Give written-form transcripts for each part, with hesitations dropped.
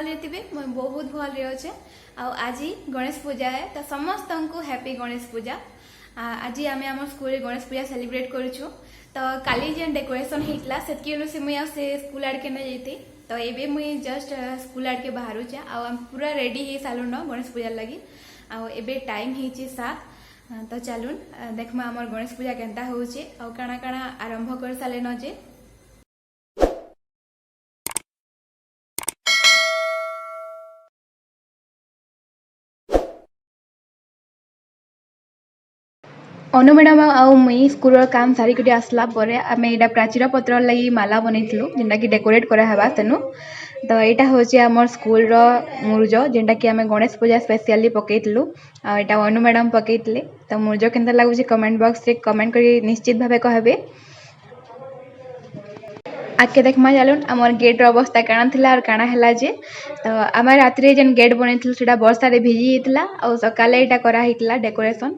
भल थे मुझे बहुत भल अच्छे आज गणेश पूजा है तो समस्त को हैप्पी गणेश पूजा। आज आम आम स्कूल गणेश पूजा सेलिब्रेट करूँ तो काली जेन डेकोरेशन होता से मुझे से स्कूल आड़के नहीं जाती तो ये मुझे जस्ट स्कूल आड़के बाहर आम पूरा रेडी हो सारूँ गणेश पूजा लगी आबे टाइम हो 7 तो चलून देखमा आमर गणेश पूजा केनता होचे आ काना काना आरंभ कर साले न जे अनु मैडम आउ मुई स्कूल काम सारिक आसला आम यहाँ प्राचीर पत्र लगी माला बनईलु जेनटा कि डेकोरेट करावा तेनु तो यहाँ हूँ आम स्कूल मुरुज जेनटा कि आम गणेश पूजा स्पेशली पकईलु आटा अनु मैडम पकईले तो मुरुज केनता लगुच कमेंट बॉक्स रे कमेंट कर निश्चित भाव कहबे। आगे देखमा चलून आमर गेट अवस्था काଣା थिला और काଣା हैला जे तो आम रात जेन गेट बनईलु सेटा वर्षा रे भिजी जाइतिला और सकाले एटा करा हितला डेकोरेशन।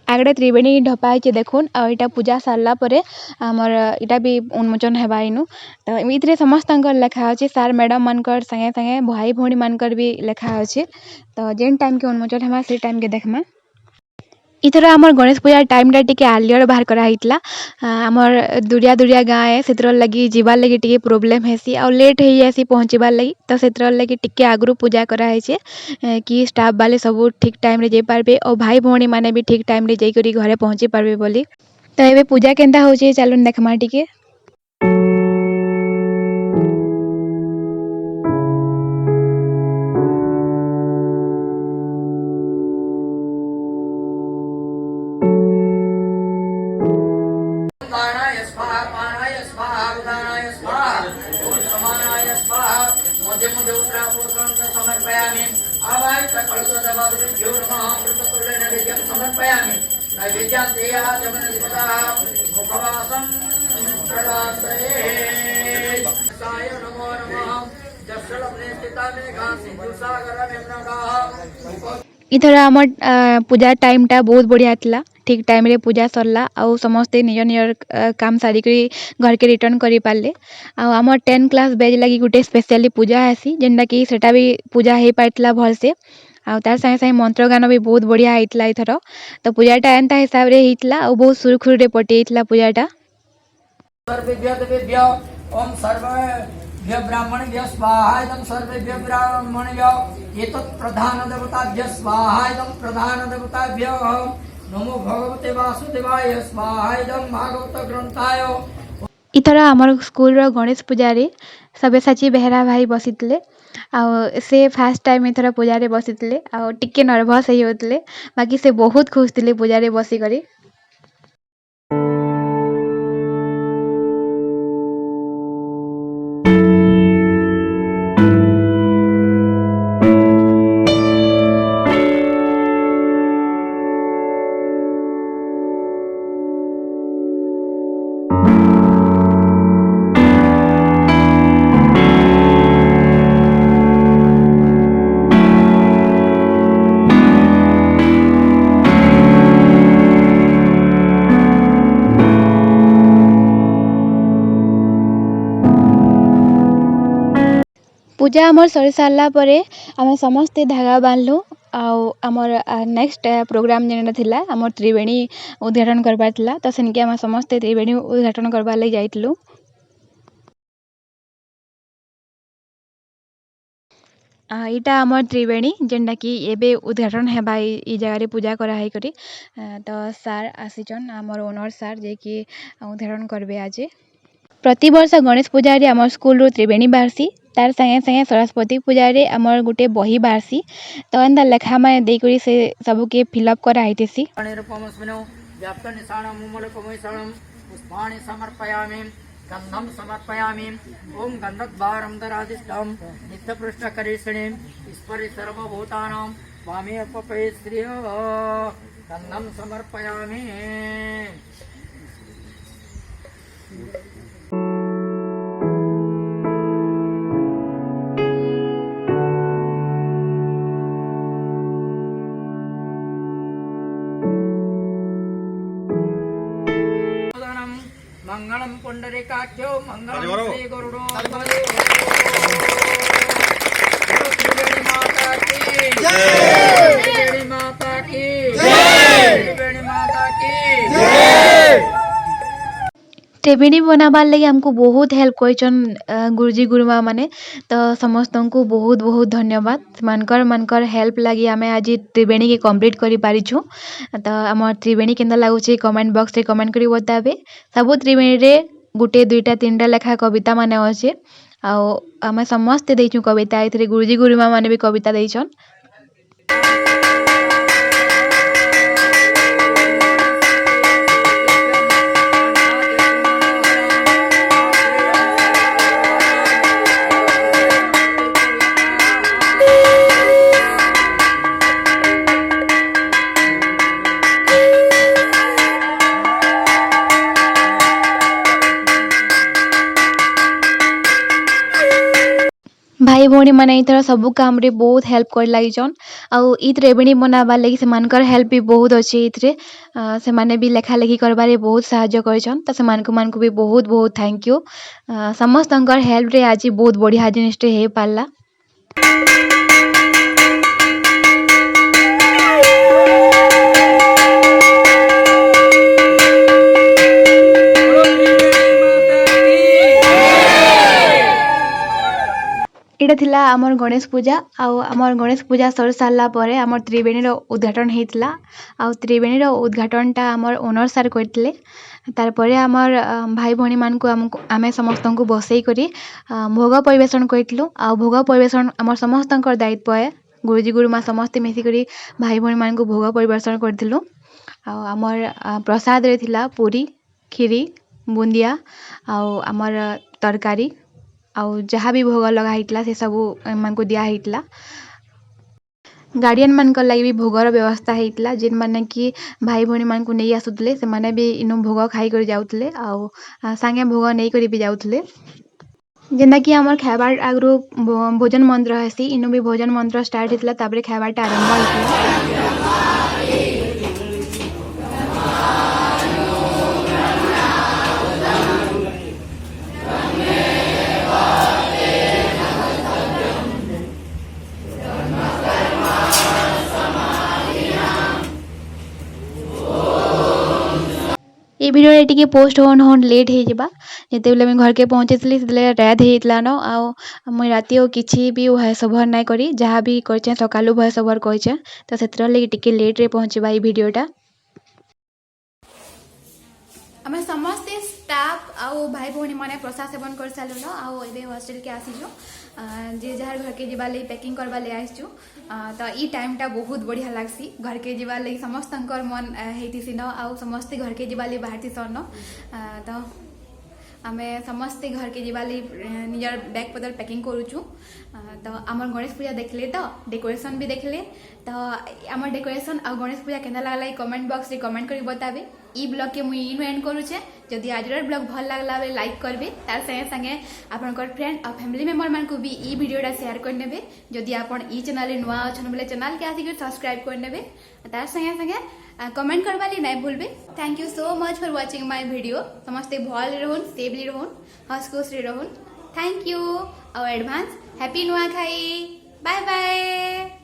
आगड़े त्रिवेणी ढपा है देखुन आटा पूजा सारा पर आमर इटा भी उन्मोचन है इनु तो ये समस्त लेखा अच्छे सार मैडम मानकर संगे संगे भाई भौणी मानकर भी लेखा अच्छे तो जेन टाइम के उन्मोचन है से टाइम के देखमा। इथर आमर गणेश पूजा टाइम टा टिके आलियर बाहर करा हितला आमर दुरिया दुरिया गाँ है से लगी जीवार लगी टिके प्रोब्लेम हेसी और लेट हो जासी पहुँचबार लगी तो से लगी टिके आगु पूजा कराई कि स्टाफ वाले सब ठीक टाइम रे जाई पारबे और भाई भौणी माने भी ठीक टाइम रे जाई करी घरे पहुँची पारबे बोली तो एबे पूजा केनता होचे चलून देखमा टिके। समर्पयामि आवाय समर्पयामि नैवेद्यं देया जमनदिवदा मुखवासं प्रदासये साय नमो नमः जस्सलप्ने स्थितामेघा सिन्धुसागरमेम्नगाः। इथर आम पूजा टाइम टा बहुत बढ़िया था ठीक टाइम रे पूजा सरला आउ समस्ते निज निज काम सारिक घर के रिटर्न करि पारले आम 10 क्लास बैच लगी गोटे स्पेशली पूजा हेसी जेनटा कि सेटा भी पूजा हो पारला भल से तार संगे संगे मंत्र गान भी बहुत बढ़िया होता इथर तो पूजाटा एंता हिसाब रे होता और बहुत सुरखुरु रे पटिला पूजाटा। ओम सर्वेभ्य ब्राह्मणेभ्य स्वाहा इदं सर्वेभ्य ब्राह्मणेभ्य एतत् प्रधान देवताभ्य स्वाहा इदं प्रधान देवताभ्य नमो भगवते वासुदेवाय स्वाहा इदं भागवत ग्रंथाय। इथर आमर स्कूल रो गणेश पूजा रे सब्यसाची बेहरा भाई बसितले से फास्ट टाइम इथर पूजा रे बसितले आ टिके नर्वस हे होतले बाकी से बहुत खुश थिले पूजा रे बसी करी। पूजा आमर सरी सारा पर आम समस्ते धागा बांधलु आमर नेक्स्ट प्रोग्राम जेनटा थिला आमर त्रिवेणी उद्घाटन करबार थिला तो सेनके आम समस्ते त्रिवेणी उद्घाटन करबार लई जाइतलु। इटा आमर त्रिवेणी जेनटा कि एबे उद्घाटन हेबा ई जगह रे पूजा करा है करी तो सार आसीचन आमर ओनर सार जे कि उद्घाटन करबे आज। प्रति वर्ष गणेश पूजा रे आमर स्कूल रो त्रिवेणी बाहरसी तार संगे संगे सरस्वती पूजा रे आमर गुटे बही बाहरसी तो एंदा लेखा माने देई करी से सब के फिलअप करा आइतेसी। अनिरुपमस्मिनो व्याप्त निशाणं मुमलकमैसणं पुष्पाणि समर्पयामि गन्धं समर्पयामि ओम गन्धद्वारं दरादिष्टं नित्यपृष्ठकरीषिणीं ईश्वरी सर्वभूतानां वामे अपपये श्रिय गन्धं समर्पयामि। मंगलम पुंडरीक काख्यो मंगलम श्री गरुड़ो त्रिवेणी माता की जय त्रिवेणी माता की जय त्रिवेणी माता की जय। त्रिवेणी बनाबार लगी हमको बहुत हेल्प करछन गुरुजी गुरुमा माने तो समस्त को बहुत बहुत धन्यवाद मनकर हेल्प लगी आम आज त्रिवेणी के कंप्लीट करि पारिछु। तो आम त्रिवेणी केंदा लागुचे कमेंट बॉक्स रे कमेंट करी बताबे। सब त्रिवेणी रे गुटे दुईटा तीनटा लेखा कविता माने अच्छे आम समस्ते देइछु कविता एथरे गुरुजी गुरुमा माने भी कविता देइछन। भाई भौणी मैंने इथर सब काम रे बहुत हेल्प कर लगिछन आउ ई त्रिवेणी बनाबार लगी सेमानकर हेल्प भी बहुत अच्छे इथरे से माने भी लेखा लेखी करबारे बहुत सहायता करछन तो सेमानकु भी बहुत बहुत थैंक यू। समस्तंकर हेल्प रे आज बहुत बढ़िया जिनिसटे हे पारला। इटा थिला आमर गणेश पूजा आमर गणेश पूजा सर सारा पर आमर त्रिवेणी उद्घाटन होता आ त्रिवेणी उद्घाटनटा आमर ओनर सार करते तारपर आमर भाई भौणी मानक आम समस्त को बसई करी भोग परिवेशन करूँ आ भोग परिवेशन आमर समस्त दायित्व है गुरुजी गुरुमा समस्ते मिसिक भाई भौणी मानक भोग परिवेशन करूँ। आमर प्रसाद रे थिला पूरी खीरी बुंदिया आमर तरकारी आउ जहाँ भी भोग लगा होता से सब मान को दिया होता। गार्डियन मान लगी भी भोगर व्यवस्था होता जिन माने कि भाई भौणी मान को नहीं आसुले से माने भी इनु भोग खाई कर जाउतले आउ सांगे भोग नहीं करी भी जाउतले जेना कि हमर खाबार आगु भोजन मंत्र हेसी इनु भी भोजन मंत्र स्टार्ट होता ताबरे खाबारटा आरंभ होता। ये वीडियो टे पोस्ट होन लेट हो जावा जिते बेले घर के पहुँचे से रात होता न मुई राति किसी भी वॉइस ओवर ना करी जहाँ भी कर सकालू वॉइस ओवर कर तो से लगे टिके लेट रे पहुँचवा ये वीडियोटा। आम समस्ते स्टाफ आउ भाई भौणी मैंने प्रसाद सेवन कर सारूँ आए हॉस्टेल के आसीचु जे जार घर के जीवा लगी पैकिंग करवा ले आसचु तो ई टाइमटा बहुत बढ़िया लागसी घर के जीवा लगी समस्त मन होती न आउ समस्ते घर के जीवा लगी बाहर सन तो आम समस्ते घर के जीवा निजर बैग पतर पैकिंग करूँ तो आम गणेश पूजा देखले तो डेकोरेशन भी देखले तो आम डेकोरेशन आ गणेश पूजा केना लागला कमेंट बॉक्स रे कमेंट करी बताबे। ई ब्लॉग के मुई इनु एंड करूचे जदि आज ब्लॉग भल लागला बेले लाइक करबे तार संगे संगे आपनकर फ्रेंड और फैमिली मेंबर मान को भी ई वीडियोटा शेयर कर नेबे जदि आपन ई चैनल नुआ अछन बेले चैनल के आसी सब्सक्राइब कर नेबे तार संगे संगे कमेंट करवा ली नहीं भूलबे। Thank you so much for watching my video समस्ते भल रहन सेफली रहन हंस खुश रहन थैंक यू और advance happy Nuakhai bye bye.